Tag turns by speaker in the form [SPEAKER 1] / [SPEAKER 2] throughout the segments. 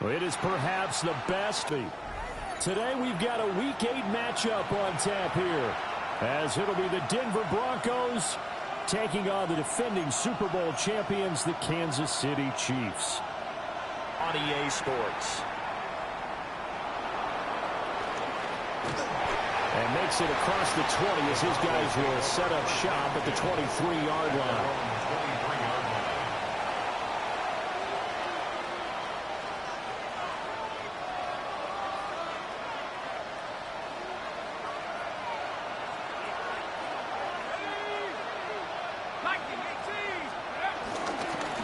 [SPEAKER 1] It is perhaps the best. Today we've got a Week 8 matchup on tap here, as it'll be the Denver Broncos taking on the defending Super Bowl champions, the Kansas City Chiefs.
[SPEAKER 2] On EA Sports.
[SPEAKER 1] And makes it across the 20 as his guys will set up shop at the 23-yard line.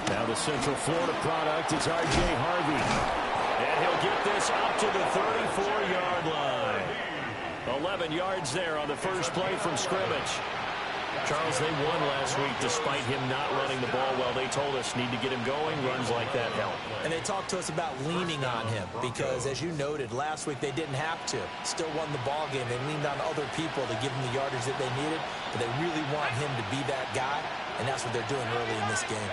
[SPEAKER 1] Now the Central Florida product is R.J. Harvey. And he'll get this up to the 34-yard line. 11 yards there on the first play from scrimmage.
[SPEAKER 2] Charles, they won last week despite him not running the ball well. They told us need to get him going. Runs like that help.
[SPEAKER 3] And they talked to us about leaning on him because, as you noted, last week they didn't have to. Still won the ball game. They leaned on other people to give them the yardage that they needed, but they really want him to be that guy, and that's what they're doing early in this game.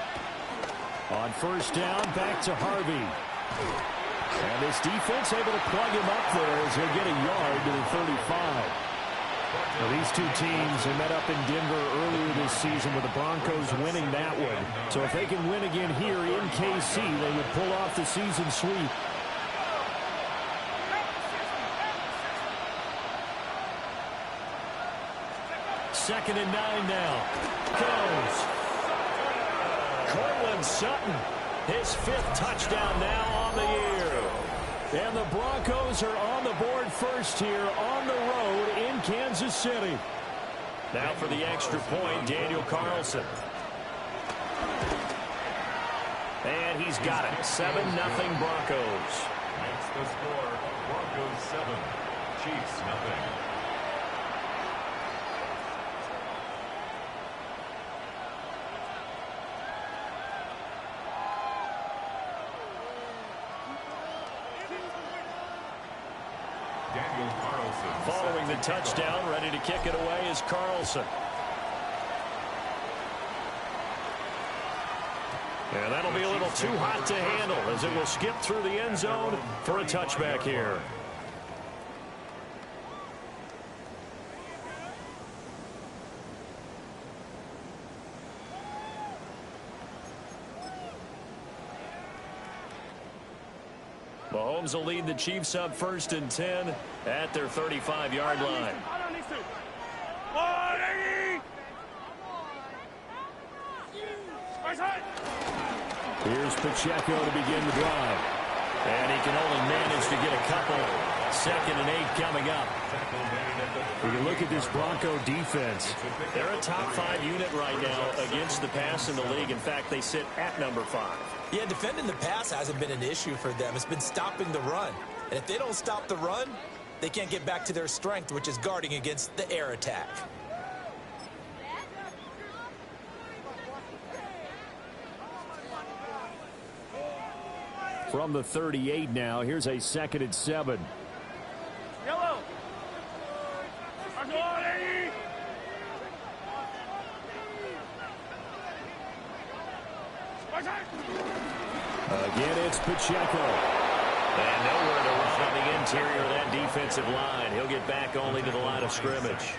[SPEAKER 1] On first down, back to Harvey. And this defense able to plug him up there as he'll get a yard to the 35. Now, these two teams have met up in Denver earlier this season with the Broncos winning that one. So if they can win again here in KC, they would pull off the season sweep. Second and 9 now. Goes. Cortland Sutton, his 5th touchdown now on the year. And the Broncos are on the board first here on the road in Kansas City.
[SPEAKER 2] Now for the extra point, Daniel Carlson. And he's got it. 7-0 Broncos.
[SPEAKER 4] That's the score. Broncos 7, Chiefs nothing.
[SPEAKER 2] Following the touchdown, ready to kick it away is Carlson. And that'll be a little too hot to handle as it will skip through the end zone for a touchback here. Mahomes will lead the Chiefs up 1st and 10 at their 35-yard line.
[SPEAKER 1] Here's Pacheco to begin the drive.
[SPEAKER 2] And he can only manage to get a couple. 2nd and 8 coming up.
[SPEAKER 1] We can look at this Bronco defense.
[SPEAKER 2] They're a top 5 unit right now against the pass in the league. In fact, they sit at number 5.
[SPEAKER 3] Yeah, defending the pass hasn't been an issue for them. It's been stopping the run. And if they don't stop the run, they can't get back to their strength, which is guarding against the air attack.
[SPEAKER 1] From the 38 now, here's a 2nd and 7.
[SPEAKER 5] Yellow.
[SPEAKER 1] Again, it's Pacheco.
[SPEAKER 2] And nowhere to run on the interior of that defensive line. He'll get back only to the line of scrimmage.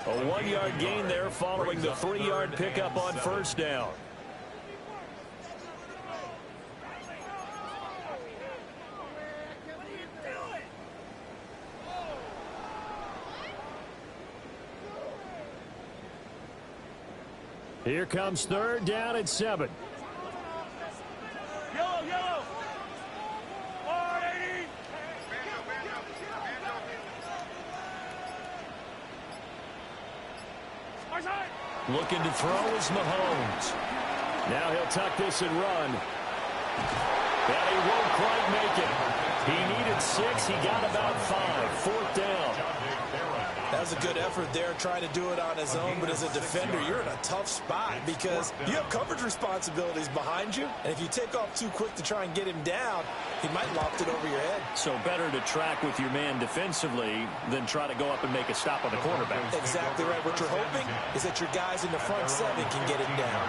[SPEAKER 2] A 1-yard gain there following the 3-yard pickup on first down.
[SPEAKER 1] Here comes 3rd down and 7.
[SPEAKER 5] Yellow, yellow. 480.
[SPEAKER 2] Looking to throw is Mahomes.
[SPEAKER 1] Now he'll tuck this and run. And he won't quite make it. He needed 6. He got about 5. 4th down.
[SPEAKER 3] That was a good effort there, trying to do it on his own, but as a defender, you're in a tough spot because you have coverage responsibilities behind you, and if you take off too quick to try and get him down, he might loft it over your head.
[SPEAKER 2] So better to track with your man defensively than try to go up and make a stop on the quarterback.
[SPEAKER 3] Exactly right. What you're hoping is that your guys in the front 7 can get him down.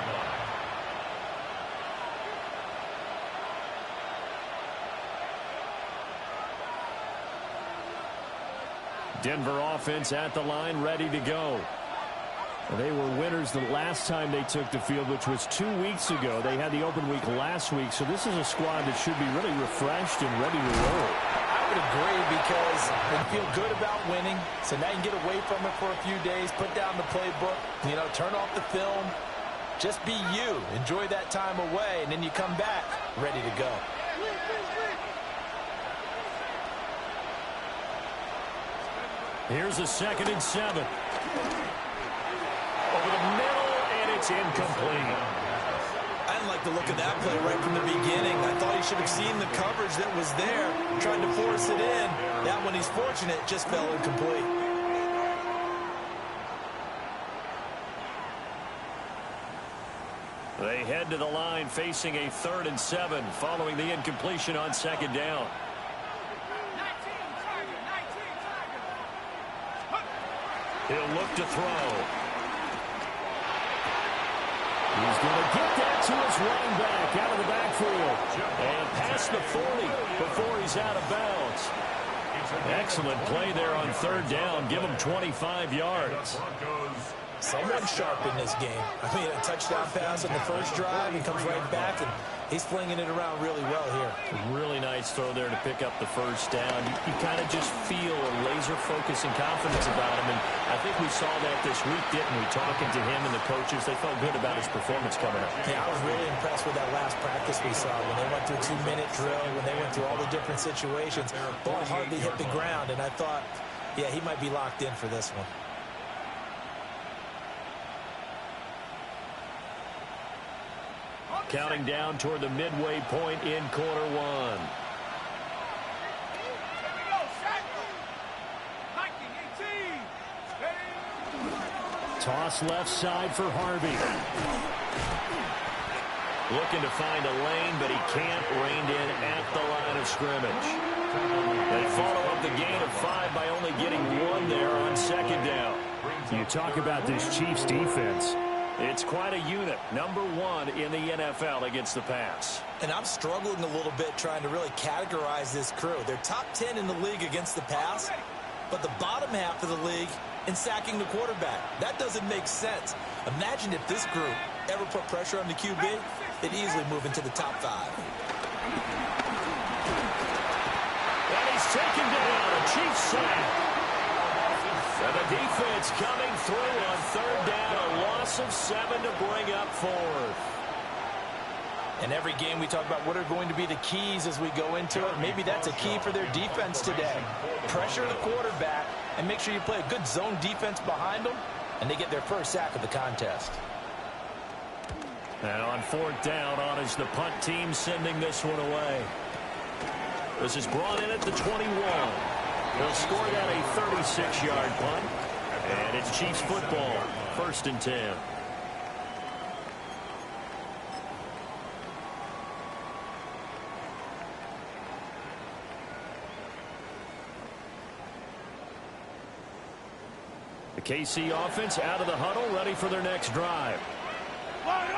[SPEAKER 1] Denver offense at the line, ready to go. They were winners the last time they took the field, which was 2 weeks ago. They had the open week last week, so this is a squad that should be really refreshed and ready to roll.
[SPEAKER 3] I would agree because they feel good about winning, so now you can get away from it for a few days, put down the playbook, turn off the film, just be you. Enjoy that time away, and then you come back ready to go.
[SPEAKER 1] Here's a 2nd and 7.
[SPEAKER 2] Over the middle, and it's incomplete.
[SPEAKER 3] I didn't like the look of that play right from the beginning. I thought he should have seen the coverage that was there, trying to force it in. That one, he's fortunate, just fell incomplete.
[SPEAKER 2] They head to the line facing a 3rd and 7 following the incompletion on 2nd down. He'll look to throw.
[SPEAKER 1] He's going to get that to his running back out of the backfield. And past the 40 before he's out of bounds. Excellent play there on 3rd down. Give him 25 yards.
[SPEAKER 3] Someone sharp in this game. I mean, a touchdown pass on the first drive. He comes right back, and he's flinging it around really well here.
[SPEAKER 2] Really nice throw there to pick up the 1st down. You kind of just feel a laser focus and confidence about him, and I think we saw that this week, didn't we? Talking to him and the coaches, they felt good about his performance coming up.
[SPEAKER 3] Yeah, I was really impressed with that last practice we saw when they went through a 2-minute drill, when they went through all the different situations. Ball hardly hit the ground, and I thought, yeah, he might be locked in for this one.
[SPEAKER 2] Counting down toward the midway point in quarter 1.
[SPEAKER 1] Toss left side for Harvey.
[SPEAKER 2] Looking to find a lane, but he can't. Reined in at the line of scrimmage. They follow up the gain of 5 by only getting 1 there on 2nd down.
[SPEAKER 1] You talk about this Chiefs defense.
[SPEAKER 2] It's quite a unit. Number 1 in the NFL against the pass.
[SPEAKER 3] And I'm struggling a little bit trying to really categorize this crew. They're top 10 in the league against the pass, but the bottom half of the league in sacking the quarterback. That doesn't make sense. Imagine if this group ever put pressure on the QB, they'd easily move into the top 5.
[SPEAKER 2] And he's taken down. A Chiefs sack. And the defense coming through on 3rd down. A loss of 7 to bring up 4th.
[SPEAKER 3] In every game we talk about what are going to be the keys as we go into it. Maybe that's a key for their defense today. Pressure the quarterback and make sure you play a good zone defense behind them, and they get their first sack of the contest.
[SPEAKER 2] And on 4th down, on is the punt team sending this one away. This is brought in at the 21. They'll score that a 36-yard punt. And it's Chiefs football, 1st and 10. The KC offense out of the huddle, ready for their next drive.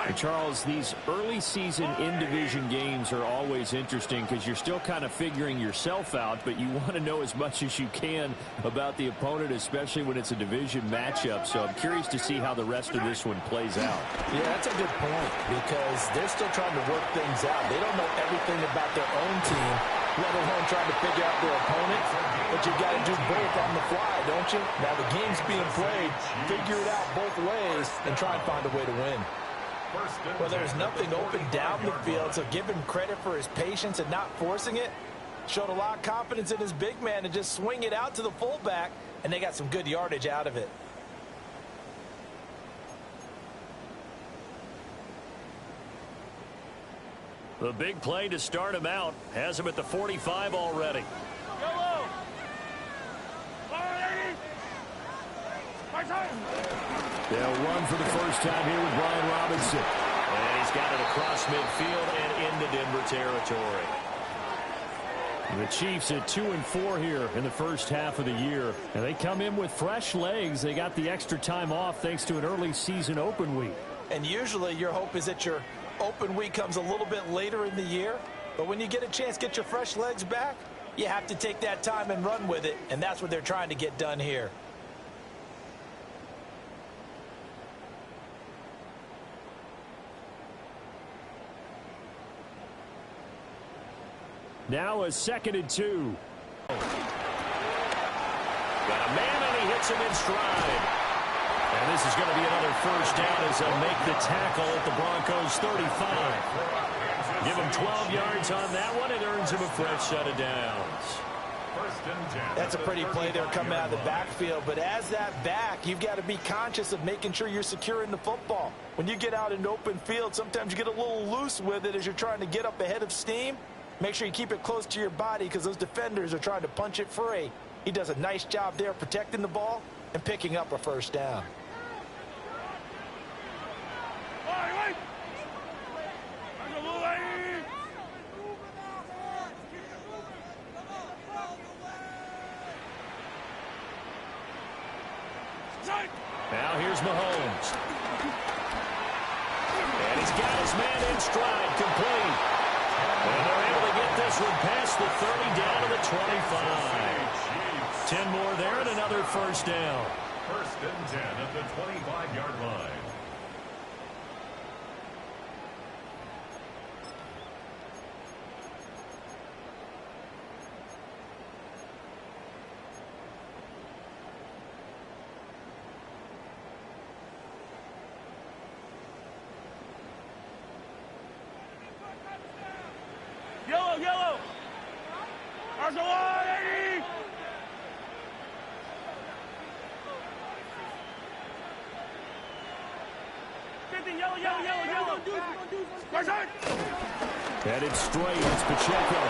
[SPEAKER 1] And Charles, these early season in-division games are always interesting because you're still kind of figuring yourself out, but you want to know as much as you can about the opponent, especially when it's a division matchup. So I'm curious to see how the rest of this one plays out.
[SPEAKER 3] Yeah, that's a good point because they're still trying to work things out. They don't know everything about their own team, let alone trying to figure out their opponent. But you've got to do both on the fly, don't you? Now the game's being played. Figure it out both ways and try and find a way to win. Well, there's nothing open down the field, so give him credit for his patience and not forcing it. Showed a lot of confidence in his big man to just swing it out to the fullback, and they got some good yardage out of it.
[SPEAKER 2] The big play to start him out has him at the 45 already.
[SPEAKER 5] Yellow.
[SPEAKER 1] They'll run for the first time here with Brian Robinson.
[SPEAKER 2] And he's got it across midfield and into Denver territory.
[SPEAKER 1] The Chiefs at 2-4 here in the first half of the year. And they come in with fresh legs. They got the extra time off thanks to an early season open week.
[SPEAKER 3] And usually your hope is that your open week comes a little bit later in the year. But when you get a chance to get your fresh legs back, You have to take that time and run with it, and that's what they're trying to get done here.
[SPEAKER 1] Now a 2nd and 2.
[SPEAKER 2] Got a man, and he hits him in stride.
[SPEAKER 1] And this is going to be another first down as they'll make the tackle at the Broncos 35. Give him 12 yards on that one. It earns him a fresh set of downs.
[SPEAKER 3] That's a pretty play there coming out of the backfield. But as that back, you've got to be conscious of making sure you're securing the football. When you get out in open field, sometimes you get a little loose with it as you're trying to get up ahead of steam. Make sure you keep it close to your body because those defenders are trying to punch it free. He does a nice job there protecting the ball and picking up a first down.
[SPEAKER 1] Now here's Mahomes. And he's got his man in stride, complete. And they're able to get this one past the 30 down to the 25. 10 more there and another first down.
[SPEAKER 4] 1st and 10 at the 25-yard line.
[SPEAKER 5] Yellow, yellow. Arsenal, 80. Yellow, yellow, yellow, yellow.
[SPEAKER 1] Headed straight, it's Pacheco.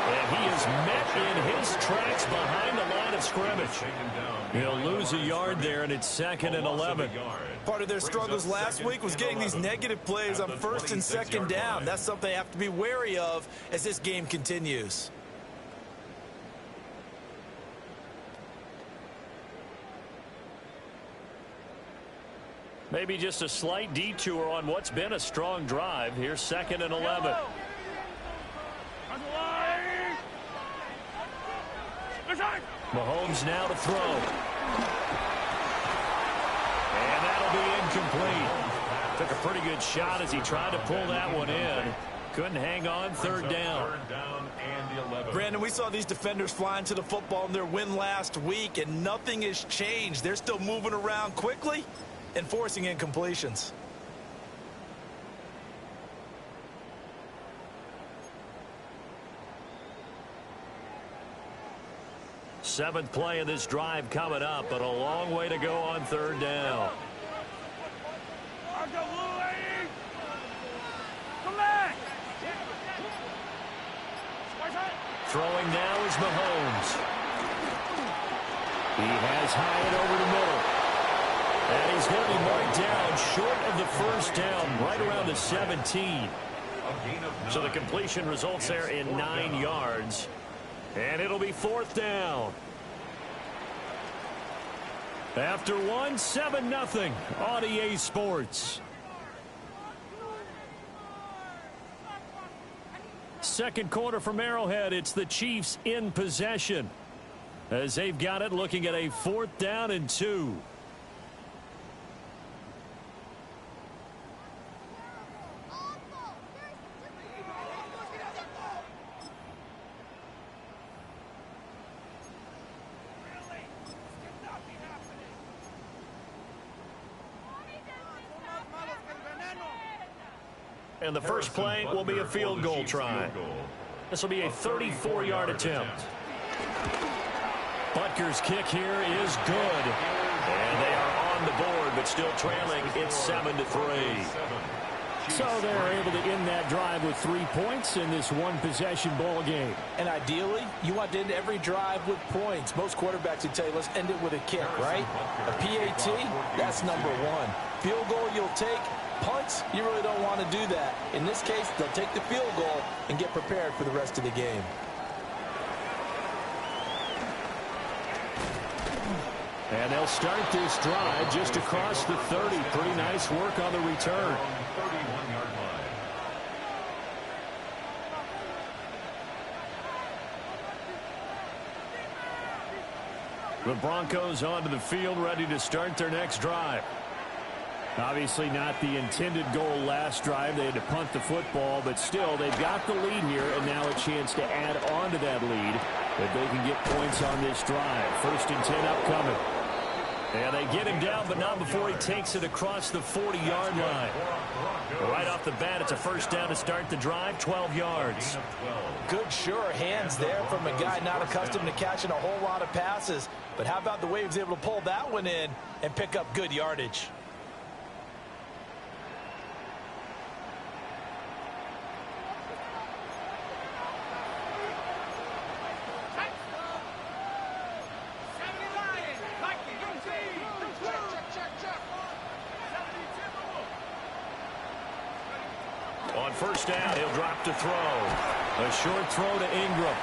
[SPEAKER 1] And he is met in his tracks behind the line of scrimmage. He'll lose a yard there, and it's 2nd and 11.
[SPEAKER 3] Part of their struggles last week was getting these negative plays on 1st and 2nd down. That's something they have to be wary of as this game continues.
[SPEAKER 1] Maybe just a slight detour on what's been a strong drive. Here's 2nd and 11. Mahomes now to throw. And that'll be incomplete. Took a pretty good shot as he tried to pull that one in. Couldn't hang on. 3rd down.
[SPEAKER 3] Brandon, we saw these defenders flying to the football in their win last week, and nothing has changed. They're still moving around quickly and forcing incompletions.
[SPEAKER 1] Seventh play of this drive coming up, but a long way to go on 3rd down.
[SPEAKER 5] Come back.
[SPEAKER 1] Throwing now is Mahomes. He has Hyatt over the middle. And he's going to be marked down short of the first down, right around the 17. So the completion results there in 9 yards. And it'll be 4th down. After 1, 7-0 on EA Sports. Second quarter from Arrowhead. It's the Chiefs in possession as they've got it, looking at a 4th down and 2. And the first play will be a field goal try. This will be a 34-yard attempt. Butker's kick here is good. And they are on the board, but still trailing. It's 7-3. So they're able to end that drive with 3 points in this one-possession ball game.
[SPEAKER 3] And ideally, you want to end every drive with points. Most quarterbacks would tell you, let's end it with a kick, right? A PAT, that's number 1. Field goal you'll take. Punts, you really don't want to do that. In this case, they'll take the field goal and get prepared for the rest of the game.
[SPEAKER 1] And they'll start this drive just across the 30. Pretty nice work on the return.
[SPEAKER 4] 31-yard line.
[SPEAKER 2] The Broncos onto the field, ready to start their next drive.
[SPEAKER 1] Obviously not the intended goal last drive. They had to punt the football, but still, they've got the lead here, and now a chance to add on to that lead if they can get points on this drive. 1st and 10 upcoming. Yeah, they get him down, but not before he takes it across the 40-yard line. Right off the bat, it's a 1st down to start the drive, 12 yards.
[SPEAKER 3] Good, sure hands there from a guy not accustomed to catching a whole lot of passes. But how about the way he was able to pull that one in and pick up good yardage?
[SPEAKER 2] On 1st down, he'll drop to throw. A short throw to Ingram.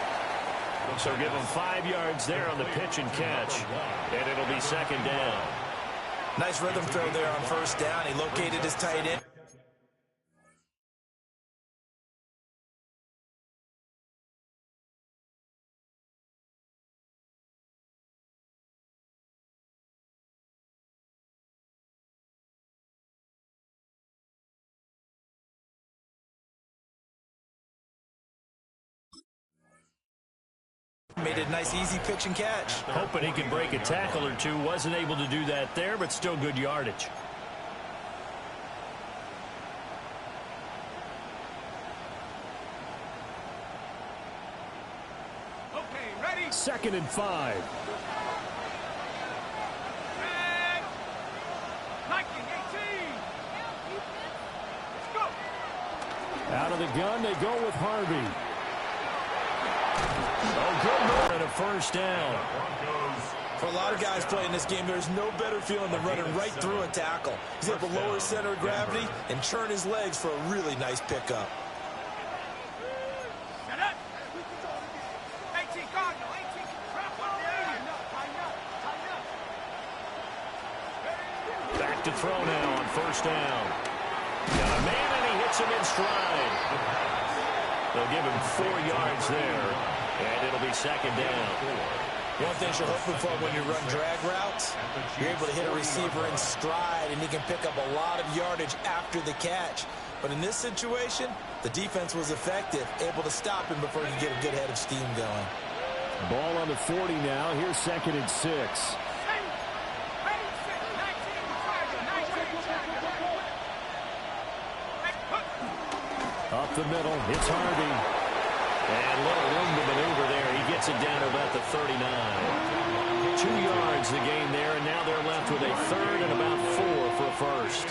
[SPEAKER 2] So give him 5 yards there on the pitch and catch. And it'll be 2nd down.
[SPEAKER 3] Nice rhythm throw there on 1st down. He located his tight end. Made it a nice, easy pitch and catch.
[SPEAKER 2] Hoping he can break a tackle or two. Wasn't able to do that there, but still good yardage.
[SPEAKER 5] Okay, ready?
[SPEAKER 1] 2nd and 5.
[SPEAKER 5] Red. Viking 18. Let's go.
[SPEAKER 1] Out of the gun, they go with Harvey.
[SPEAKER 2] Oh, good move and a 1st down.
[SPEAKER 3] For a lot of guys playing this game, there's no better feeling than running right through a tackle. He's able to lower his center of gravity and churn his legs for a really nice pickup.
[SPEAKER 5] Set up. 18 Cardinal. 18. Drop on the 80.
[SPEAKER 2] Back to throw now on 1st down. Got a man and he hits him in stride. They'll give him 4 yards there, and it'll be 2nd down.
[SPEAKER 3] One thing you're hoping for when you run drag routes, you're able to hit a receiver in stride, and he can pick up a lot of yardage after the catch. But in this situation, the defense was effective, able to stop him before he could get a good head of steam going.
[SPEAKER 1] Ball on the 40 now. Here's 2nd and 6. Up the middle, it's Harvey.
[SPEAKER 2] And little room to maneuver there. He gets it down to about the 39. 2 yards the gain there, and now they're left with a 3rd and about 4 for a 1st.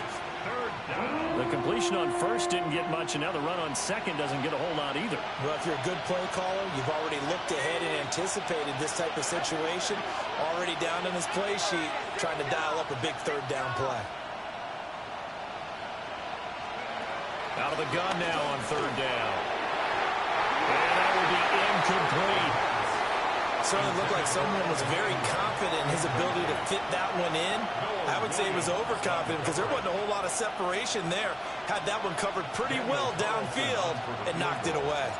[SPEAKER 2] The completion on 1st didn't get much, and now the run on 2nd doesn't get a whole lot either.
[SPEAKER 3] Well, if you're a good play caller, you've already looked ahead and anticipated this type of situation. Already down in his play sheet, trying to dial up a big 3rd down play.
[SPEAKER 2] Out of the gun now on 3rd down. And that will be incomplete.
[SPEAKER 3] Certainly looked like someone was very confident in his ability to fit that one in. I would say he was overconfident because there wasn't a whole lot of separation there. Had that one covered pretty well downfield and knocked it away.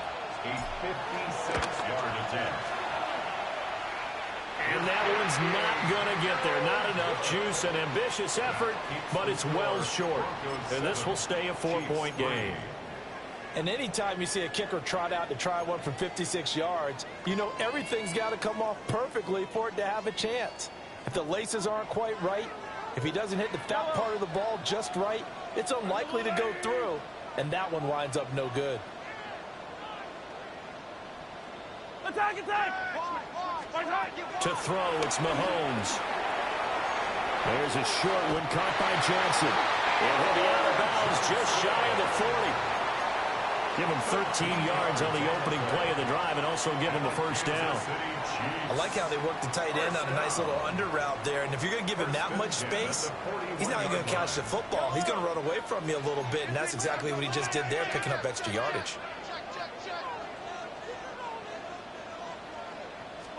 [SPEAKER 4] A 56-yard attempt.
[SPEAKER 2] And that one's not going to get there. Not enough juice, an ambitious effort, but it's well short. And this will stay a 4-point game.
[SPEAKER 3] And anytime you see a kicker trot out to try one from 56 yards, you know everything's got to come off perfectly for it to have a chance. If the laces aren't quite right, if he doesn't hit the fat part of the ball just right, it's unlikely to go through, and that one winds up no good.
[SPEAKER 5] Attack, attack!
[SPEAKER 2] To throw, it's Mahomes.
[SPEAKER 1] There's a short one caught by Johnson.
[SPEAKER 2] And he'll be out of bounds just shy of the 40. Give him 13 yards on the opening play of the drive and also give him the 1st down.
[SPEAKER 3] I like how they worked the tight end on a nice little under route there. And if you're going to give him that much space, he's not even going to catch the football. He's going to run away from you a little bit, and that's exactly what he just did there, picking up extra yardage.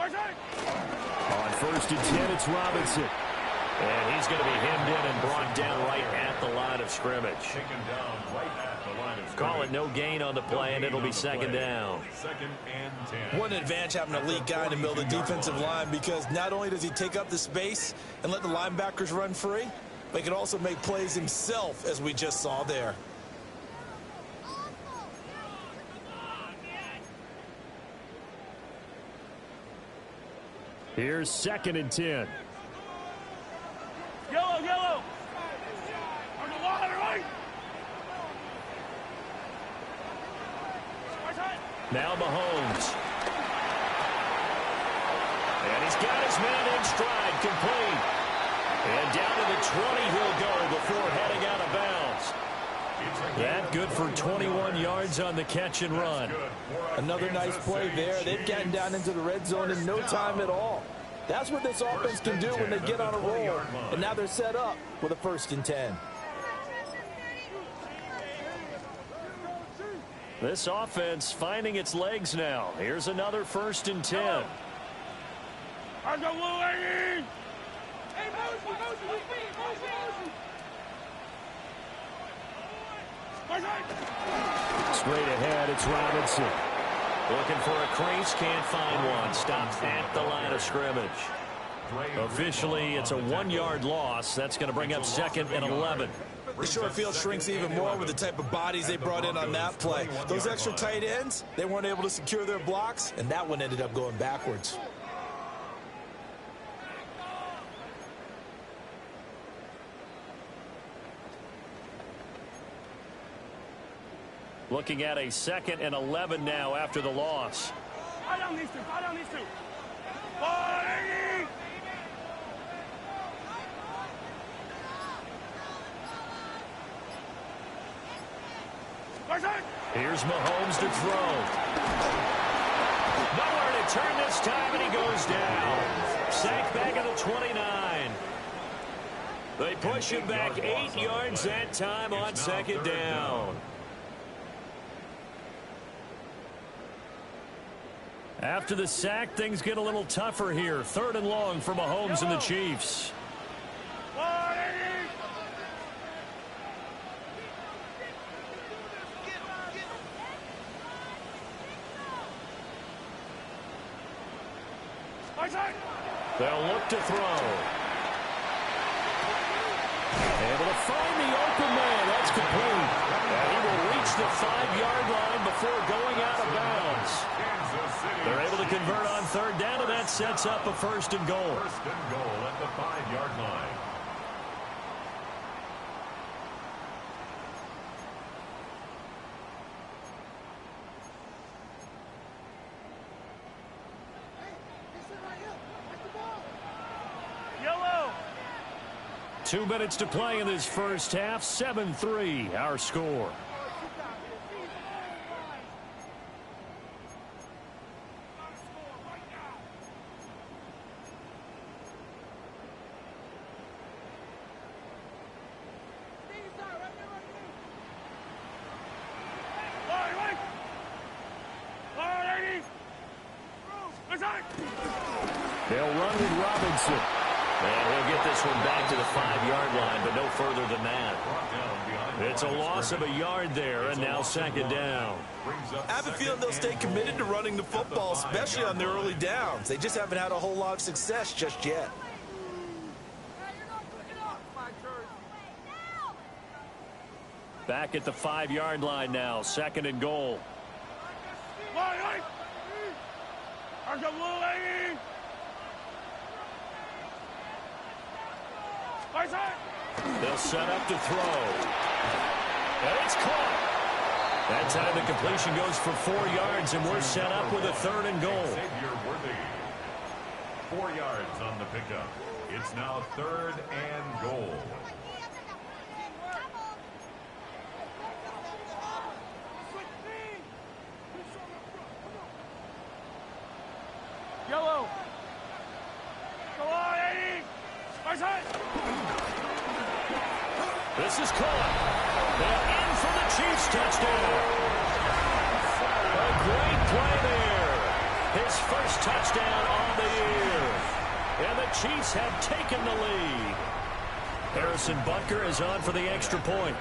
[SPEAKER 1] On 1st and 10, it's Robinson.
[SPEAKER 2] And he's going to be hemmed in and brought down right at the line of scrimmage.
[SPEAKER 4] Taken down right at the line of scrimmage.
[SPEAKER 2] Call it no gain on the play, and it'll be second down.
[SPEAKER 4] Second and 10.
[SPEAKER 3] What an advantage having an elite guy in the middle of the defensive line, because not only does he take up the space and let the linebackers run free, but he can also make plays himself, as we just saw there.
[SPEAKER 1] Here's second and 10.
[SPEAKER 5] Yellow, yellow. On the line, right.
[SPEAKER 2] Now Mahomes. And he's got his man in stride, complete. And down to the 20 he'll go before heading out of bounds. That good for 21 yards on the catch and run.
[SPEAKER 3] Another nice play there. They've gotten down into the red zone in no time at all. That's what this offense can do when they get on a roll. And now they're set up with a 1st and 10.
[SPEAKER 1] This offense finding its legs now. Here's another 1st and 10. Straight ahead, it's Robinson.
[SPEAKER 2] Looking for a crease, can't find one. Stopped at the line of scrimmage. Officially, it's a 1-yard loss. That's going to bring up 2nd and 11.
[SPEAKER 3] The short field shrinks even more with the type of bodies they brought in on that play. Those extra tight ends, they weren't able to secure their blocks, and that one ended up going backwards.
[SPEAKER 1] Looking at a 2nd and 11 now after the loss.
[SPEAKER 5] Fire down these two. Fire down these two. Fire!
[SPEAKER 1] Here's Mahomes to throw.
[SPEAKER 2] Nowhere to turn this time, and he goes down. Sacked back at the 29. They push him back 8 yards that time on 2nd down.
[SPEAKER 1] After the sack, things get a little tougher here. 3rd and long for Mahomes and the Chiefs. They'll look to throw. Able to find the open man. That's complete. And he will reach the 5-yard line before going out of bounds. They're able to convert on 3rd down, and that sets up a 1st and goal.
[SPEAKER 4] 1st and goal at the 5-yard line.
[SPEAKER 5] Yellow.
[SPEAKER 1] 2 minutes to play in this first half. 7-3, our score. They'll run with Robinson.
[SPEAKER 2] And he'll get this one back to the 5-yard line, but no further than that. It's a loss of a yard there, and now 2nd down.
[SPEAKER 3] I have a feeling they'll stay committed to running the football, especially on their early downs. They just haven't had a whole lot of success just yet.
[SPEAKER 1] Back at the 5-yard line now. 2nd and goal.
[SPEAKER 2] They'll set up to throw. And it's caught.
[SPEAKER 1] That time the completion goes for 4 yards, and we're set up with a 3rd and goal.
[SPEAKER 4] 4 yards on the pickup. It's now 3rd and goal.
[SPEAKER 5] Yellow. Go on, Eddie.
[SPEAKER 1] This is caught. And in for the Chiefs touchdown. A great play there. His first touchdown on the year. And the Chiefs have taken the lead.
[SPEAKER 2] Harrison Butker is on for the extra point.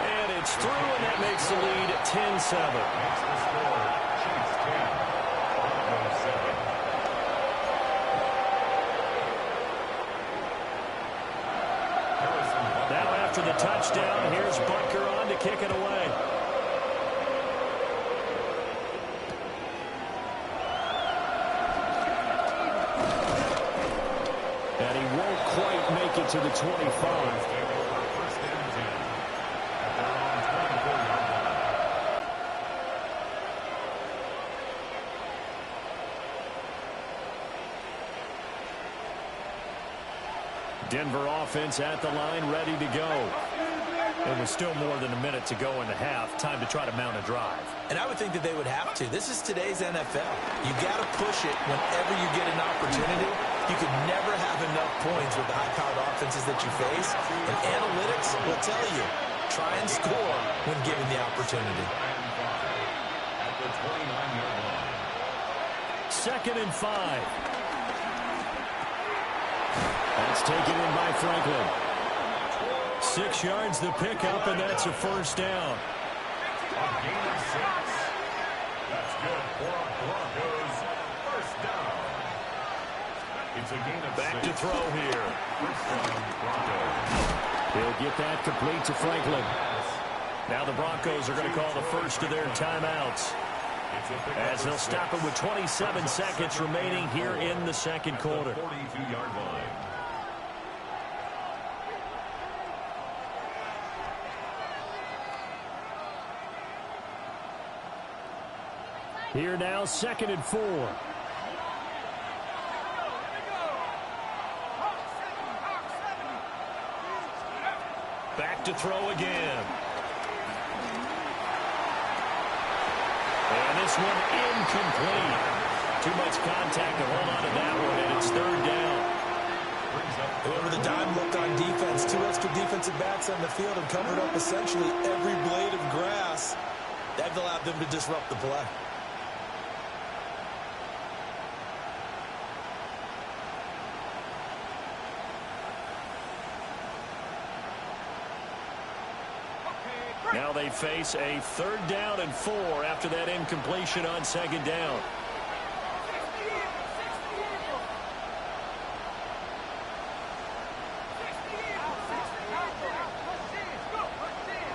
[SPEAKER 2] And it's through, and that makes the lead 10-7.
[SPEAKER 4] Makes the score. Chiefs 10. Broncos 7. Harrison Butker.
[SPEAKER 2] Now after the touchdown, here's Butker on to kick it away. And he won't quite make it to the 25.
[SPEAKER 4] First and 10. At their own 24-yard line.
[SPEAKER 2] Denver offense at the line, ready to go. It was still more than a minute to go in the half. Time to try to mount a drive.
[SPEAKER 3] And I would think that they would have to. This is today's NFL. You got to push it whenever you get an opportunity. You can never have enough points with the high-powered offenses that you face. And analytics will tell you, try and score when given the opportunity.
[SPEAKER 4] At the 29-yard line.
[SPEAKER 2] 2nd and 5. That's taken in by Franklin. 6 yards the pickup, and that's a first down.
[SPEAKER 4] A gain of 6. That's good for a Broncos first down. It's a gain of 6.
[SPEAKER 2] Back to throw here.
[SPEAKER 4] First down, Broncos.
[SPEAKER 1] He'll get that complete to Franklin.
[SPEAKER 2] Now the Broncos are going to call the first of their timeouts,
[SPEAKER 4] It's a pickup
[SPEAKER 2] as
[SPEAKER 4] of
[SPEAKER 2] they'll
[SPEAKER 4] 6.
[SPEAKER 2] stop it with 27 seconds remaining here in the second quarter.
[SPEAKER 4] 42-yard line.
[SPEAKER 1] Here now, 2nd and 4.
[SPEAKER 2] Back to throw again. And this one incomplete. Too much contact to hold on to that one, and it's 3rd down.
[SPEAKER 3] Whoever the dime looked on defense, 2 extra defensive backs on the field and covered up essentially every blade of grass. That allowed them to disrupt the play.
[SPEAKER 2] Now they face a 3rd down and 4 after that incompletion on 2nd down.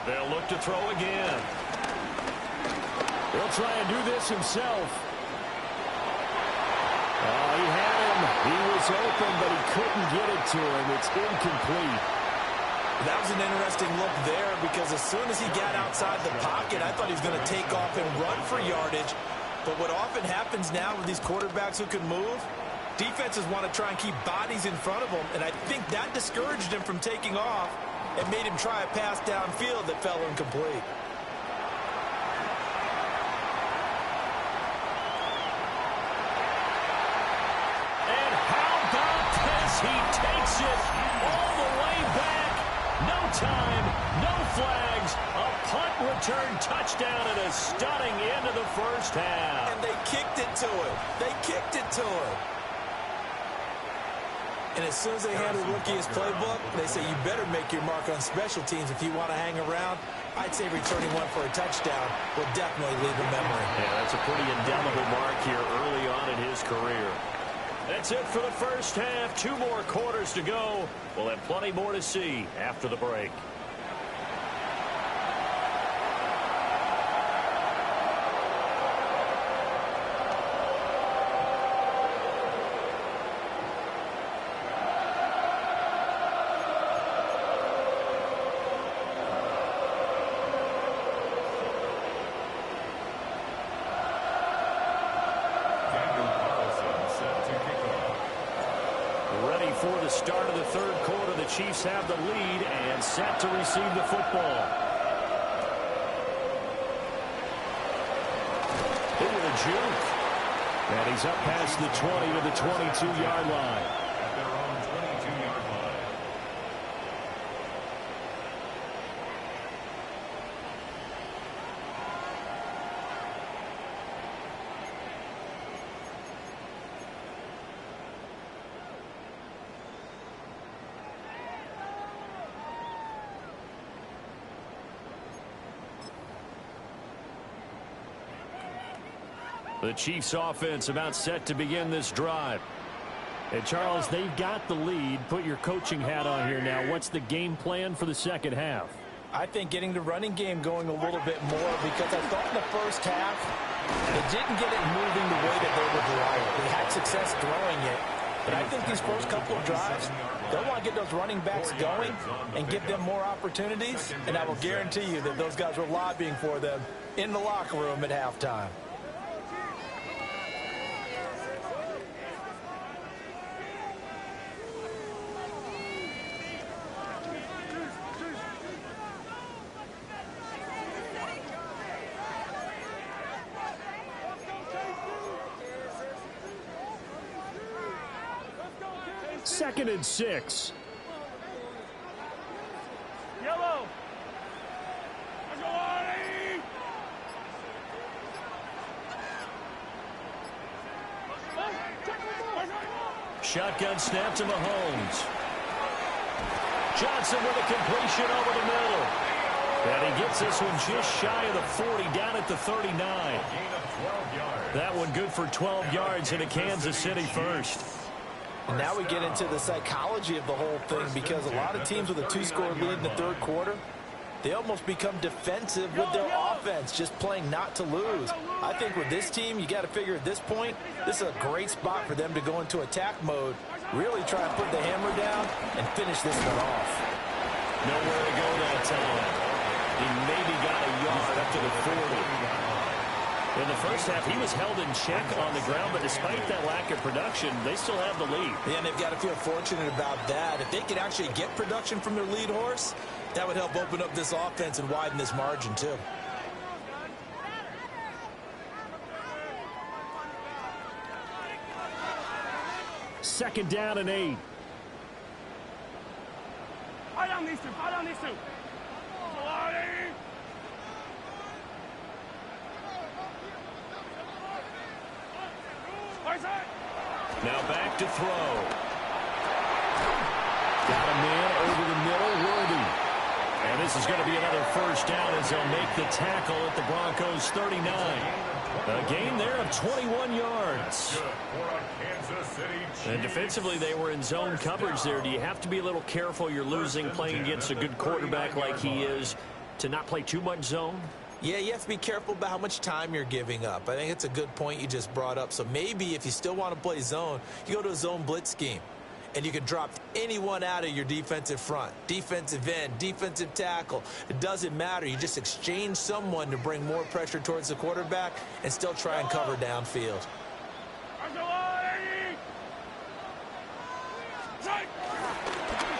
[SPEAKER 2] They'll look to throw again.
[SPEAKER 1] He'll try and do this himself. Oh, he had him. He was open, but he couldn't get it to him. It's incomplete.
[SPEAKER 3] That was an interesting look there, because as soon as he got outside the pocket, I thought he was going to take off and run for yardage. But what often happens now with these quarterbacks who can move, defenses want to try and keep bodies in front of them, and I think that discouraged him from taking off and made him try a pass downfield that fell incomplete.
[SPEAKER 2] And how about this? He takes it all the way back. No time, no flags, a punt return touchdown, and a stunning end of the first half.
[SPEAKER 3] And they kicked it to him. They kicked it to him. And as soon as they hand a rookie his playbook, they say you better make your mark on special teams if you want to hang around. I'd say returning one for a touchdown will definitely leave a memory.
[SPEAKER 2] Yeah, that's a pretty indelible mark here early on in his career. That's it for the first half. 2 more quarters to go. We'll have plenty more to see after the break. For the start of the 3rd quarter, the Chiefs have the lead and set to receive the football. Into the juke. And he's up past the 20 to the 22-yard line.
[SPEAKER 4] At their own 22-yard line.
[SPEAKER 2] The Chiefs offense about set to begin this drive.
[SPEAKER 1] And Charles, they've got the lead. Put your coaching hat on here now. What's the game plan for the second half?
[SPEAKER 3] I think getting the running game going a little bit more, because I thought in the first half they didn't get it moving the way that they would like. They had success throwing it. But I think these first couple of drives, they'll want to get those running backs going and give them more opportunities. And I will guarantee you that those guys were lobbying for them in the locker room at halftime.
[SPEAKER 1] Second and 6.
[SPEAKER 5] Yellow. Let's go, Artie.
[SPEAKER 2] Shotgun snap to Mahomes. Johnson with a completion over the middle. And he gets this one just shy of the 40, down at the 39. That one good for 12 yards into Kansas City first.
[SPEAKER 3] And now we get into the psychology of the whole thing, because a lot of teams with a 2-score lead in the third quarter, they almost become defensive with their offense, just playing not to lose. I think with this team, you got to figure at this point, this is a great spot for them to go into attack mode, really try and put the hammer down and finish this one off.
[SPEAKER 2] Nowhere to go that time. He maybe got a yard up to the 40. In the first half, he was held in check on the ground, but despite that lack of production, they still have the lead.
[SPEAKER 3] Yeah, and they've got to feel fortunate about that. If they could actually get production from their lead horse, that would help open up this offense and widen this margin, too.
[SPEAKER 1] Second down and 8.
[SPEAKER 5] Fire down these two. Fire down these two. Go, Artie.
[SPEAKER 2] Now back to throw.
[SPEAKER 1] Got a man over the middle, Worthy.
[SPEAKER 2] And this is going to be another first down as they'll make the tackle at the Broncos 39. A gain there of 21 yards. And defensively, they were in zone coverage there. Do you have to be a little careful? You're losing playing against a good quarterback like he is to not play too much zone?
[SPEAKER 3] Yeah, you have to be careful about how much time you're giving up. I think it's a good point you just brought up. So maybe if you still want to play zone, you go to a zone blitz scheme. And you can drop anyone out of your defensive front. Defensive end, defensive tackle. It doesn't matter. You just exchange someone to bring more pressure towards the quarterback and still try and cover downfield.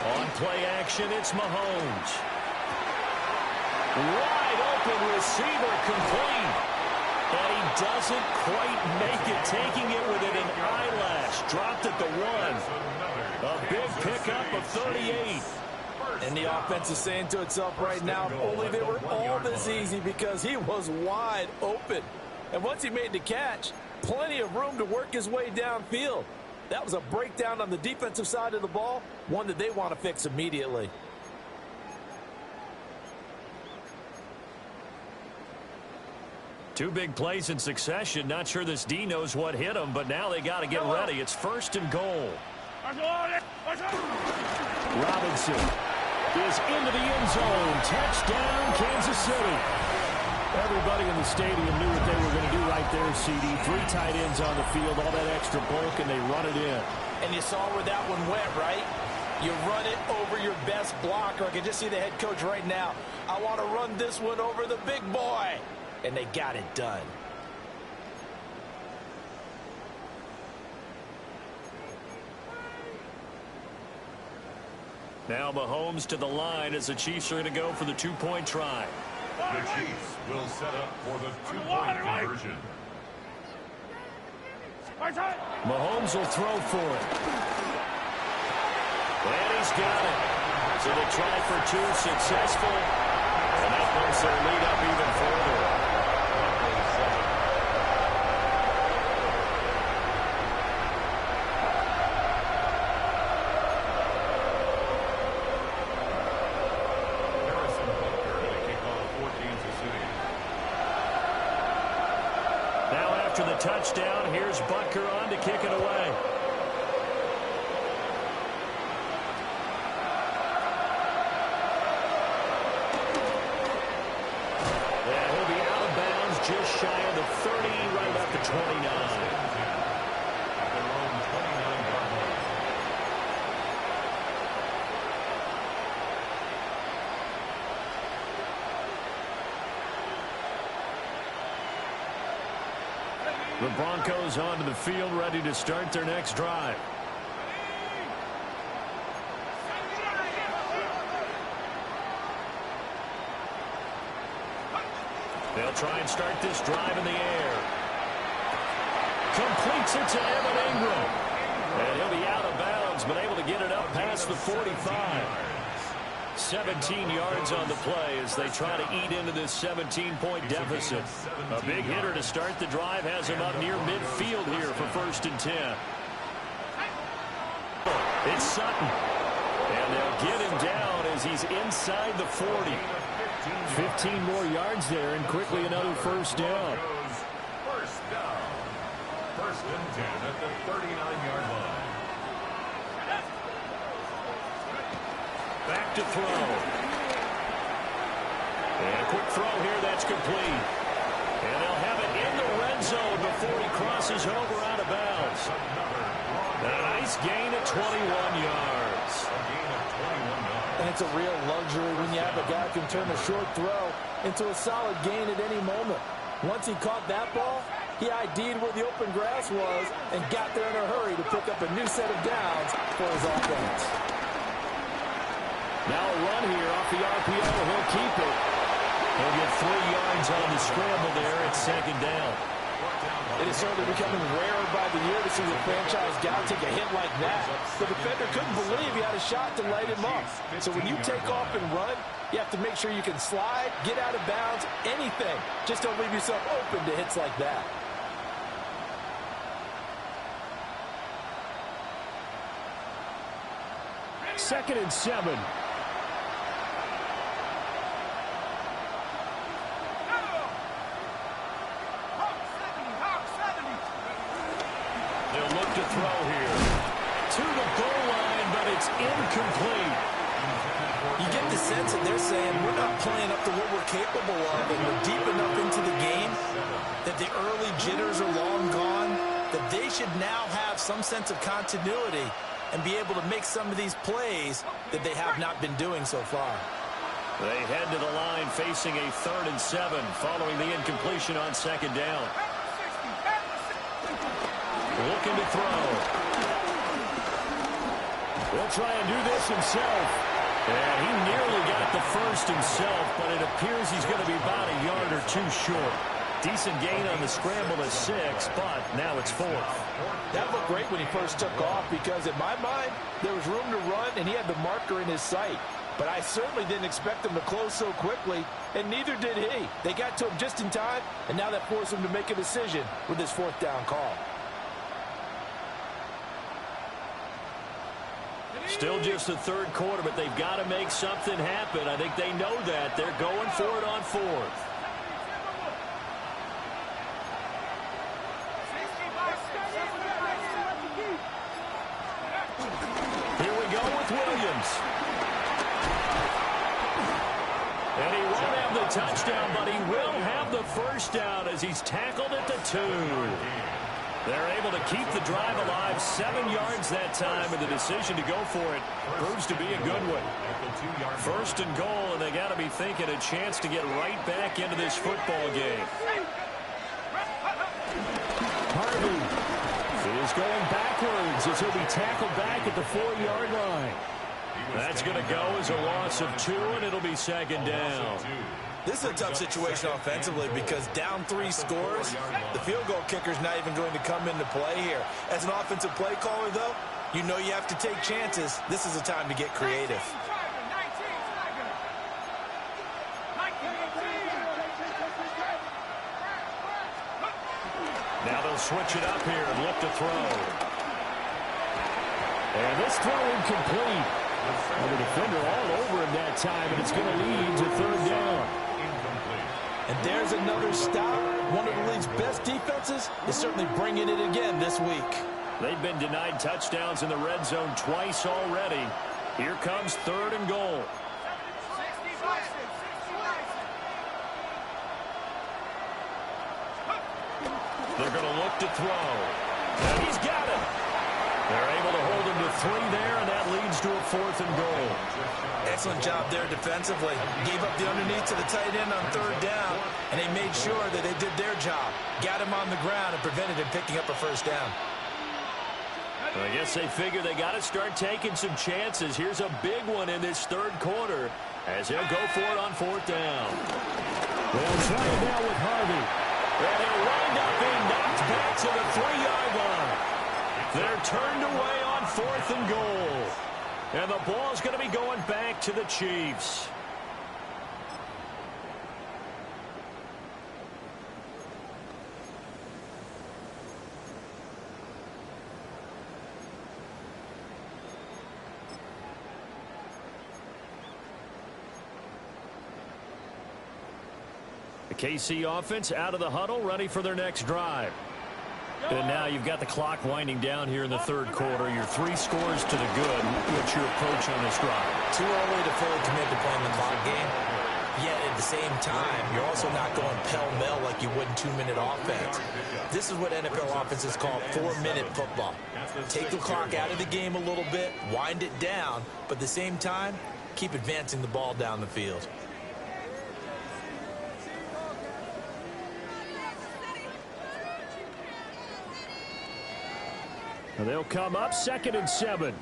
[SPEAKER 2] On play action, it's Mahomes. Wide open receiver complete. And he doesn't quite make it, taking it within an eyelash. Dropped at the 1. A big pickup of 38.
[SPEAKER 3] And the offense is saying to itself right now, if only they were all this easy, because he was wide open. And once he made the catch, plenty of room to work his way downfield. That was a breakdown on the defensive side of the ball, one that they want to fix immediately.
[SPEAKER 2] Two big plays in succession. Not sure this D knows what hit him, but now they got to get ready. It's first and goal.
[SPEAKER 1] Robinson is into the end zone. Touchdown, Kansas City. Everybody in the stadium knew what they were going to do right there, CD. 3 tight ends on the field, all that extra bulk, and they run it in.
[SPEAKER 3] And you saw where that one went, right? You run it over your best blocker. I can just see the head coach right now. I want to run this one over the big boy. And they got it done.
[SPEAKER 2] Now Mahomes to the line as the Chiefs are going to go for the 2-point try.
[SPEAKER 4] The Chiefs will set up for the 2-point conversion.
[SPEAKER 2] Mahomes will throw for it. And he's got it. So they try for 2, successful. And that moves their lead up even further. touchdown. Here's Butker on to kick it away. And he'll be out of bounds just shy of the 30, right about the 29. The Broncos onto the field, ready to start their next drive. They'll try and start this drive in the air. Completes it to Evan Ingram. And he'll be out of bounds, but able to get it up past the 45. 17 yards on the play as they try to eat into this 17-point deficit. A big hitter to start the drive has him up near midfield here for 1st and 10. It's Sutton. And they'll get him down as he's inside the 40.
[SPEAKER 1] 15 more yards there, and quickly another first down.
[SPEAKER 4] First down. 1st and 10 at the 39-yard line.
[SPEAKER 2] Back to throw. And a quick throw here that's complete. And they'll have it in the red zone before he crosses over out of bounds. A nice gain at 21 yards.
[SPEAKER 3] And it's a real luxury when you have a guy who can turn a short throw into a solid gain at any moment. Once he caught that ball, he ID'd where the open grass was and got there in a hurry to pick up a new set of downs for his offense.
[SPEAKER 1] Now a run here off the RPO. He'll keep it.
[SPEAKER 2] He'll get 3 yards on the scramble there at 2nd down.
[SPEAKER 3] It is certainly becoming rarer by the year to see the franchise guy take a hit like that. The defender couldn't believe he had a shot to light him up. So when you take off and run, you have to make sure you can slide, get out of bounds, anything. Just don't leave yourself open to hits like that.
[SPEAKER 1] Second and 7.
[SPEAKER 2] They'll look to throw here. To the goal line, but it's incomplete.
[SPEAKER 3] You get the sense that they're saying we're not playing up to what we're capable of, and we're deep enough into the game that the early jitters are long gone, that they should now have some sense of continuity and be able to make some of these plays that they have not been doing so far.
[SPEAKER 2] They head to the line facing a 3rd and 7 following the incompletion on 2nd down. Looking to throw.
[SPEAKER 1] He'll try and do this himself.
[SPEAKER 2] And he nearly got the first himself, but it appears he's going to be about a yard or 2 short. Decent gain on the scramble to 6, but now it's 4th.
[SPEAKER 3] That looked great when he first took off because, in my mind, there was room to run and he had the marker in his sight. But I certainly didn't expect him to close so quickly, and neither did he. They got to him just in time, and now that forced him to make a decision with his 4th down call.
[SPEAKER 2] Still just the 3rd quarter, but they've got to make something happen. I think they know that. They're going for it on 4th. Here we go with Williams. And he won't have the touchdown, but he will have the first down as he's tackled at the 2. They're able to keep the drive alive, 7 yards that time, and the decision to go for it proves to be a good one. 1st and goal, and they got to be thinking a chance to get right back into this football game.
[SPEAKER 1] Harvey is going backwards as he'll be tackled back at the 4-yard line.
[SPEAKER 2] That's going to go as a loss of 2, and it'll be 2nd down.
[SPEAKER 3] This is a tough situation offensively because down 3 scores, the field goal kicker's not even going to come into play here. As an offensive play caller, though, you know you have to take chances. This is a time to get creative.
[SPEAKER 2] Now they'll switch it up here and look to throw.
[SPEAKER 1] And this throw incomplete. And the defender all over him that time, and it's going to lead to 3rd down.
[SPEAKER 3] And there's another stop. One of the league's best defenses is certainly bringing it again this week.
[SPEAKER 2] They've been denied touchdowns in the red zone twice already. Here comes 3rd and goal. They're going to look to throw. And he's got it. They're able to hold him to 3 there, and that leads to a 4th and goal.
[SPEAKER 3] Excellent job there defensively. Gave up the underneath to the tight end on 3rd down, and they made sure that they did their job. Got him on the ground and prevented him picking up a 1st down.
[SPEAKER 2] I guess they figure they got to start taking some chances. Here's a big one in this 3rd quarter as they'll go for it on 4th down.
[SPEAKER 1] They'll try it now with Harvey.
[SPEAKER 2] And they'll wind up being knocked back to the 3-yard line. They're turned away on 4th and goal. And the ball's going to be going back to the Chiefs. The KC offense out of the huddle, ready for their next drive. And now you've got the clock winding down here in the 3rd quarter. Your 3 scores to the good. What's your approach on this drive?
[SPEAKER 3] Too early to fully commit to playing the clock game. Yet at the same time, you're also not going pell-mell like you would in 2-minute offense. This is what NFL offenses call 4-minute football. Take the clock out of the game a little bit, wind it down, but at the same time, keep advancing the ball down the field.
[SPEAKER 1] And they'll come up 2nd and 7.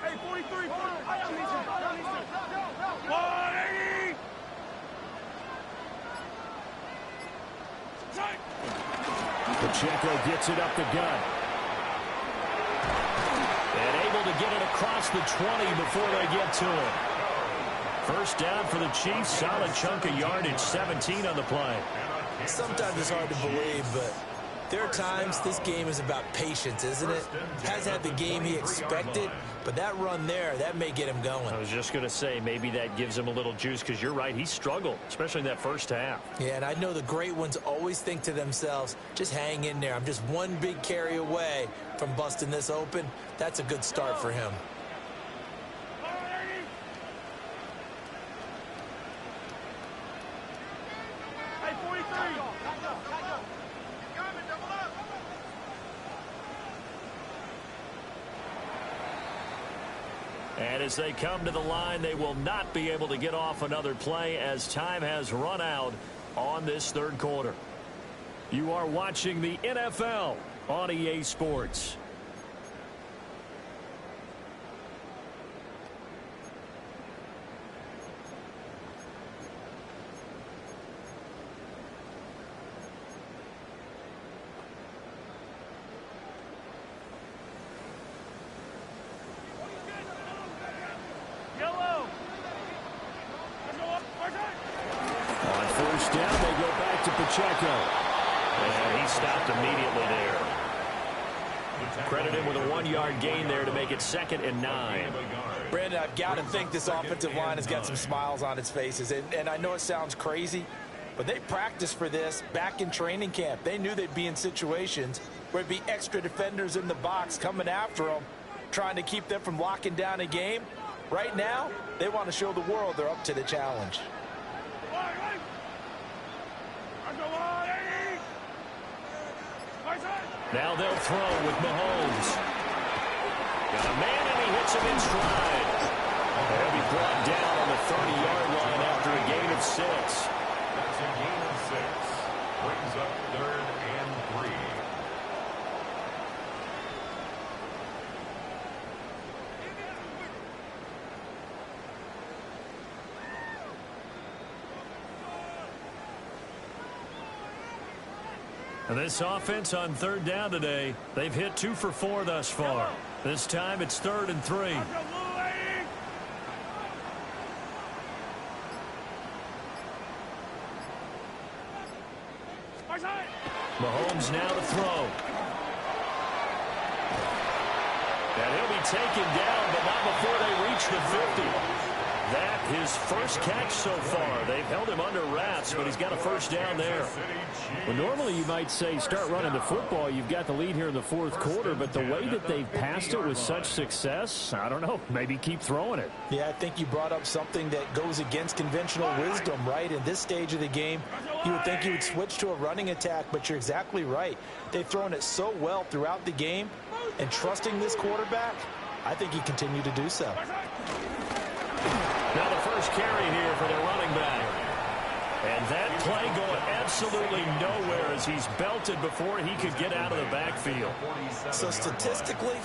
[SPEAKER 5] Hey, 43. 180.
[SPEAKER 1] Pacheco gets it up the gut.
[SPEAKER 2] And able to get it across the 20 before they get to it. 1st down for the Chiefs. Solid chunk of yardage, 17 on the play.
[SPEAKER 3] Sometimes it's hard to believe, but there are times this game is about patience, isn't it? Hasn't had the game he expected, but that run there, that may get him going.
[SPEAKER 2] I was just going to say, maybe that gives him a little juice, because you're right, he struggled, especially in that 1st half.
[SPEAKER 3] Yeah, and I know the great ones always think to themselves, just hang in there. I'm just one big carry away from busting this open. That's a good start for him.
[SPEAKER 5] Hey, 43.
[SPEAKER 2] And as they come to the line, they will not be able to get off another play as time has run out on this 3rd quarter. You are watching the NFL on EA Sports.
[SPEAKER 1] Pacheco.
[SPEAKER 2] And he stopped immediately there. Credit him with a 1-yard gain there to make it 2nd and 9.
[SPEAKER 3] Brandon, I've got to think this offensive line has got some smiles on its faces. And I know it sounds crazy, but they practiced for this back in training camp. They knew they'd be in situations where it'd be extra defenders in the box coming after them, trying to keep them from locking down a game. Right now, they want to show the world they're up to the challenge.
[SPEAKER 2] Now they'll throw with Mahomes. Got a man, and he hits him in stride. He'll be brought down on the 30-yard line after a gain of 6.
[SPEAKER 4] That's a gain of 6. Brings up 3rd and 3.
[SPEAKER 2] And this offense on 3rd down today, they've hit 2 for 4 thus far. This time it's 3rd and 3. Mahomes now to throw. And he'll be taken down, but not before they reach the 50. That his first catch so far. They've held him under wraps, but he's got a first down there.
[SPEAKER 1] Well, normally you might say start running the football. You've got the lead here in the fourth quarter, but the way that they've passed it with such success, I don't know, maybe keep throwing it.
[SPEAKER 3] Yeah, I think you brought up something that goes against conventional wisdom, right? In this stage of the game, you would think you would switch to a running attack, but you're exactly right. They've thrown it so well throughout the game, and trusting this quarterback, I think you continue to do so.
[SPEAKER 2] Now the first carry here for the running back. And that play going absolutely nowhere as he's belted before he could get out of the backfield.
[SPEAKER 3] So statistically,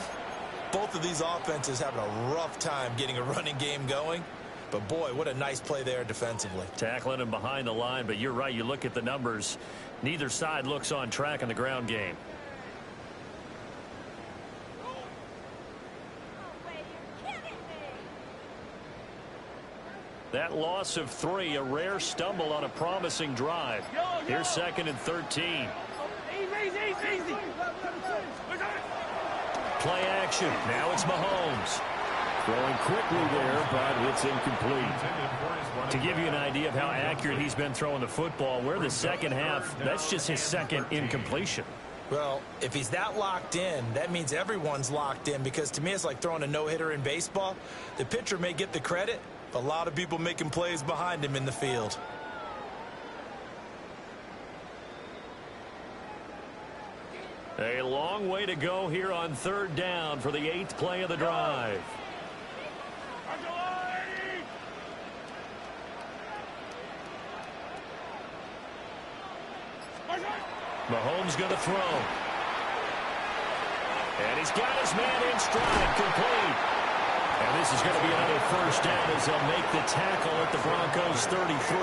[SPEAKER 3] both of these offenses having a rough time getting a running game going. But boy, what a nice play there defensively.
[SPEAKER 2] Tackling him behind the line, but you're right, you look at the numbers. Neither side looks on track in the ground game. That loss of 3, a rare stumble on a promising drive. Here's 2nd and 13.
[SPEAKER 5] Easy.
[SPEAKER 2] Play action. Now it's Mahomes.
[SPEAKER 1] Throwing quickly there, but it's incomplete.
[SPEAKER 2] To give you an idea of how accurate he's been throwing the football, we're the second half. That's just his second incompletion.
[SPEAKER 3] Well, if he's that locked in, that means everyone's locked in, because to me it's like throwing a no-hitter in baseball. The pitcher may get the credit, but a lot of people making plays behind him in the field.
[SPEAKER 2] A long way to go here on 3rd down for the 8th play of the drive. Mahomes going to throw. And he's got his man in stride, complete. And this is going to be another first down as they'll make the tackle at the Broncos 33.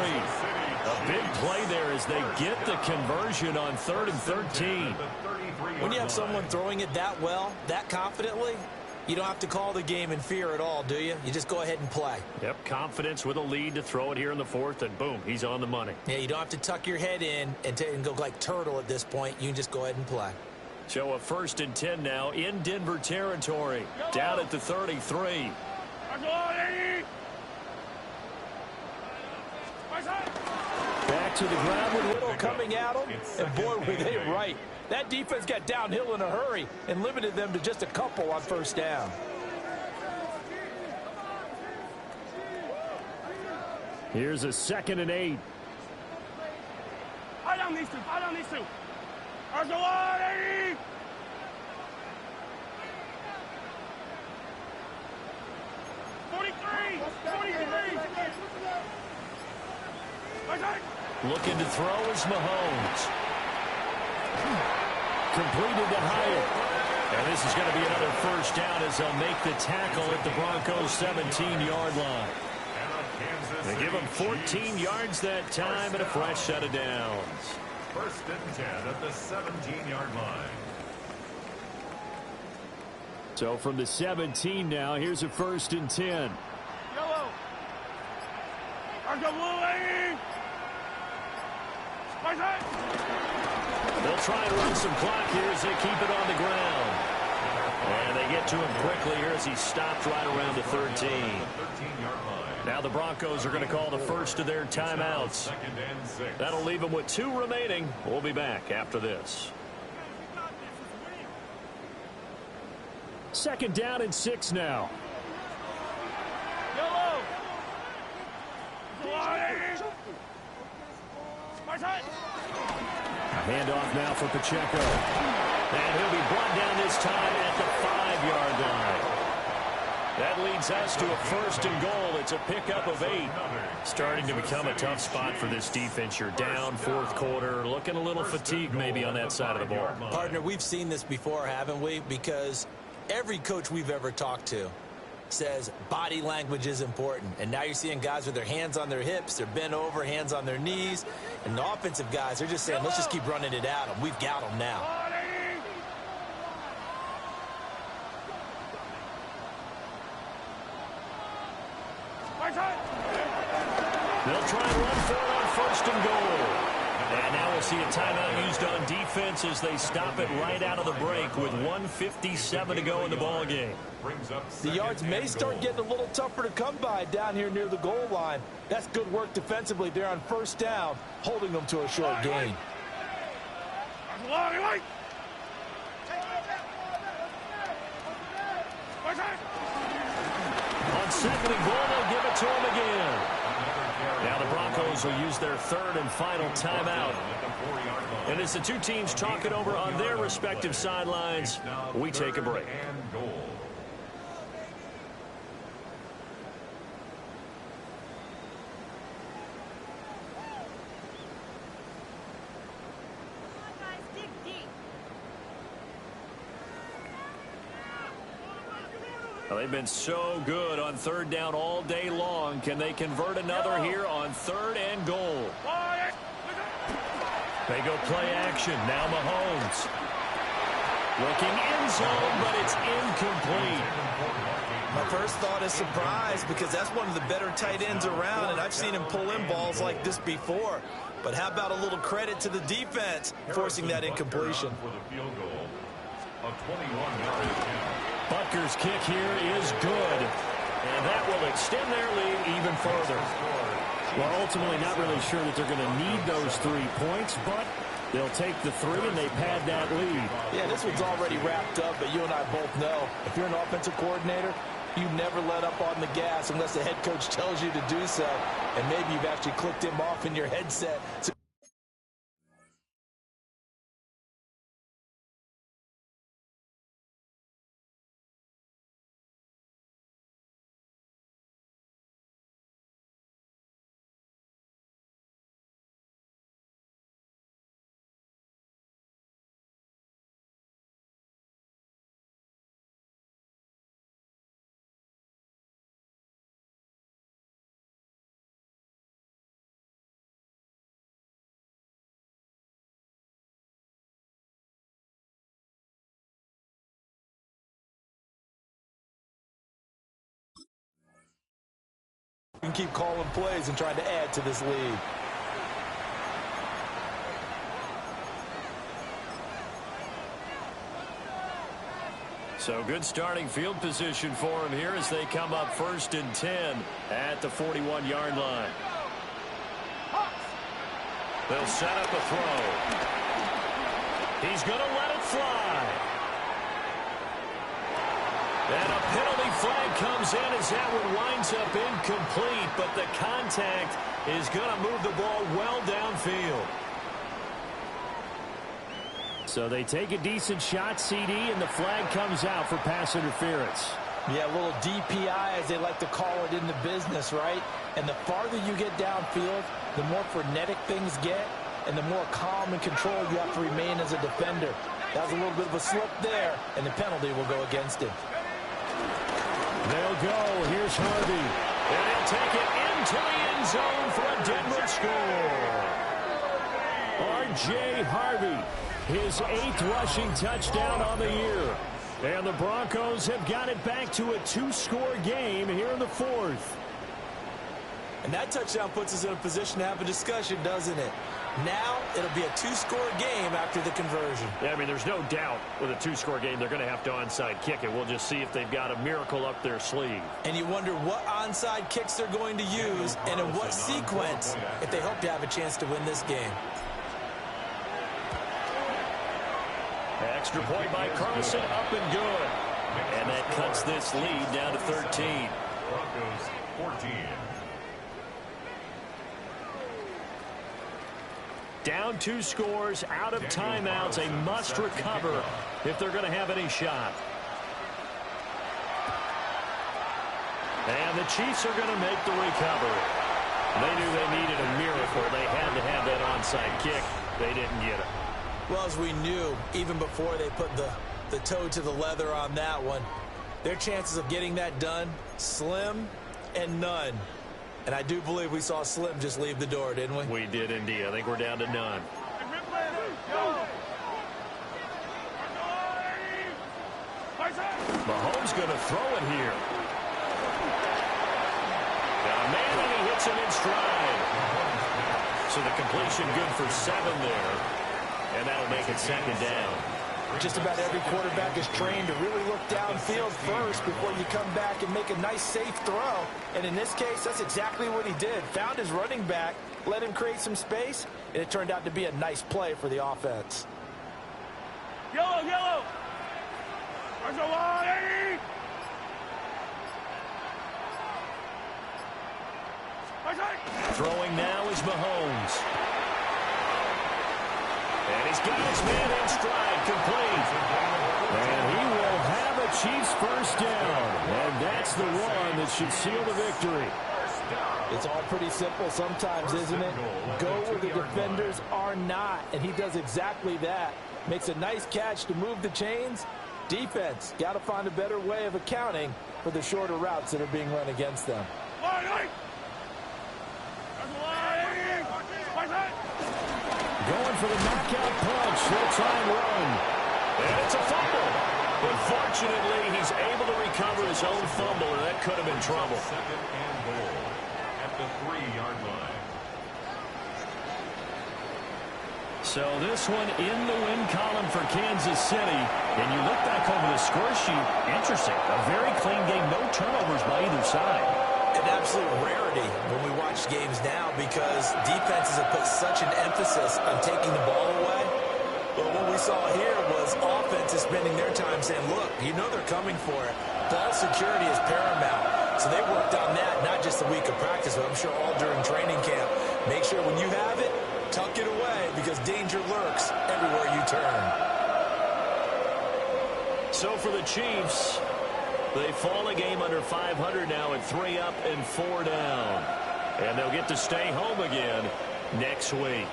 [SPEAKER 2] A big play there as they get the conversion on 3rd and 13.
[SPEAKER 3] When you have someone throwing it that well, that confidently, you don't have to call the game in fear at all, do you? You just go ahead and play.
[SPEAKER 2] Yep, confidence with a lead to throw it here in the 4th, and boom, he's on the money.
[SPEAKER 3] Yeah, you don't have to tuck your head in and go like turtle at this point. You can just go ahead and play.
[SPEAKER 2] So a 1st and 10 now in Denver territory, down at the 33.
[SPEAKER 1] Back to the ground with
[SPEAKER 3] Little coming at them, and boy, were they right. That defense got downhill in a hurry and limited them to just a couple on 1st down.
[SPEAKER 1] Here's a 2nd and 8.
[SPEAKER 5] I don't need to. Arjolari! 43!
[SPEAKER 2] Looking to throw is Mahomes. Completed to Hyatt. And this is going to be another first down as they'll make the tackle at the Broncos' 17-yard line. They give him 14 yards that time and a fresh set of downs.
[SPEAKER 4] 1st and 10 at the 17-yard line.
[SPEAKER 1] So from the 17 now, here's a 1st and 10.
[SPEAKER 5] Yellow! Arjolari!
[SPEAKER 2] They'll try and run some clock here as they keep it on the ground. And they get to him quickly here as he stopped right around the 13. Now the Broncos are going to call the first of their timeouts. That'll leave them with 2 remaining. We'll be back after this.
[SPEAKER 1] 2nd down and 6 now.
[SPEAKER 5] Yellow!
[SPEAKER 1] A handoff now for Pacheco.
[SPEAKER 2] And he'll be brought down this time at the 5-yard line. That leads us to a 1st and goal. It's a pickup of 8. Starting to become a tough spot for this defense. You're down 4th quarter. Looking a little fatigued maybe on that side of the ball.
[SPEAKER 3] Partner, we've seen this before, haven't we? Because every coach we've ever talked to says body language is important. And now you're seeing guys with their hands on their hips, they're bent over, hands on their knees. And the offensive guys, they're just saying, let's just keep running it at them. We've got them now.
[SPEAKER 2] They'll try and run for it on 1st and goal. And now we'll see a timeout used on defense as they stop it right out of the break with 1:57 to go in the ball game.
[SPEAKER 3] The yards may start getting a little tougher to come by down here near the goal line. That's good work defensively there on first down, holding them to a short gain.
[SPEAKER 2] On second and goal, they'll give it to him again. Now the Broncos will use their third and final timeout. And as the two teams talk it over on their respective sidelines, we take a break. Well, they've been so good on third down all day long. Can they convert another here on third and goal? They go play action. Now Mahomes. Looking end zone, but it's incomplete.
[SPEAKER 3] My first thought is surprise because that's one of the better tight ends around, and I've seen him pull in balls like this before. But how about a little credit to the defense forcing that incompletion?
[SPEAKER 2] Butker's kick here is good, and that will extend their lead even further.
[SPEAKER 1] Well, ultimately not really sure that they're going to need those 3 points, but they'll take the 3 and they pad that lead.
[SPEAKER 3] Yeah, this one's already wrapped up, but you and I both know if you're an offensive coordinator, you never let up on the gas unless the head coach tells you to do so, and maybe you've actually clicked him off in your headset. You can keep calling plays and trying to add to this lead.
[SPEAKER 2] So good starting field position for him here as they come up 1st and 10 at the 41-yard line. They'll set up a throw. He's going to let it fly. And a penalty flag comes in as that one winds up incomplete, but the contact is going to move the ball well downfield.
[SPEAKER 1] So they take a decent shot, CD, and the flag comes out for pass interference.
[SPEAKER 3] Yeah, a little DPI, as they like to call it in the business, right? And the farther you get downfield, the more frenetic things get, and the more calm and control you have to remain as a defender. That was a little bit of a slip there, and the penalty will go against him.
[SPEAKER 1] They'll go. Here's Harvey.
[SPEAKER 2] And he'll take it into the end zone for a Denver score.
[SPEAKER 1] R.J. Harvey, his 8th rushing touchdown on the year. And the Broncos have got it back to a 2-score game here in the 4th.
[SPEAKER 3] And that touchdown puts us in a position to have a discussion, doesn't it? Now it'll be a 2-score game after the conversion.
[SPEAKER 2] Yeah, I mean, there's no doubt with a 2-score game, they're going to have to onside kick it. We'll just see if they've got a miracle up their sleeve.
[SPEAKER 3] And you wonder what onside kicks they're going to use and in what sequence if they hope to have a chance to win this game.
[SPEAKER 2] Extra point by Carlson, up and good. And that cuts this lead down to 13.
[SPEAKER 4] Broncos 14.
[SPEAKER 2] Down 2 scores, out of timeouts, a must recover if they're going to have any shot. And the Chiefs are going to make the recovery. They knew they needed a miracle. They had to have that onside kick. They didn't get it.
[SPEAKER 3] Well, as we knew, even before they put the toe to the leather on that one, their chances of getting that done, slim and none. And I do believe we saw Slim just leave the door, didn't we?
[SPEAKER 2] We did indeed. I think we're down to none. Mahomes going to throw it here. Got a man, and he hits him in stride. So the completion good for 7 there. And that'll make it 2nd down.
[SPEAKER 3] Just about every quarterback is trained to really look downfield first before you come back and make a nice, safe throw. And in this case, that's exactly what he did. Found his running back, let him create some space, and it turned out to be a nice play for the offense.
[SPEAKER 5] Yellow, yellow. There's a line.
[SPEAKER 2] Throwing now is Mahomes. And he's got his man in stride, complete.
[SPEAKER 1] And he will have a Chiefs first down. And that's the one that should seal the victory.
[SPEAKER 3] It's all pretty simple sometimes, isn't it? Go where the defenders are not, and he does exactly that. Makes a nice catch to move the chains. Defense, got to find a better way of accounting for the shorter routes that are being run against them.
[SPEAKER 1] Going for the knockout punch. They'll try and run.
[SPEAKER 2] And it's a fumble. But fortunately, he's able to recover his own fumble, and that could have been trouble.
[SPEAKER 4] 2nd and goal at the 3-yard line.
[SPEAKER 1] So this one in the win column for Kansas City. And you look back over the score sheet. Interesting. A very clean game. No turnovers by either side.
[SPEAKER 3] An absolute rarity when we watch games now because defenses have put such an emphasis on taking the ball away. But what we saw here was offenses spending their time saying, look, you know they're coming for it. Ball security is paramount. So they worked on that not just a week of practice, but I'm sure all during training camp. Make sure when you have it, tuck it away because danger lurks everywhere you turn.
[SPEAKER 2] So for the Chiefs, they fall a game under 500 now at 3 up and 4 down. And they'll get to stay home again next week.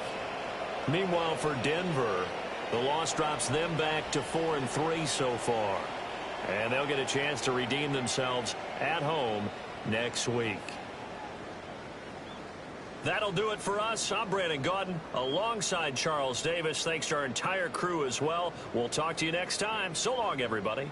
[SPEAKER 2] Meanwhile, for Denver, the loss drops them back to 4-3 so far. And they'll get a chance to redeem themselves at home next week. That'll do it for us. I'm Brandon Gaudin alongside Charles Davis. Thanks to our entire crew as well. We'll talk to you next time. So long, everybody.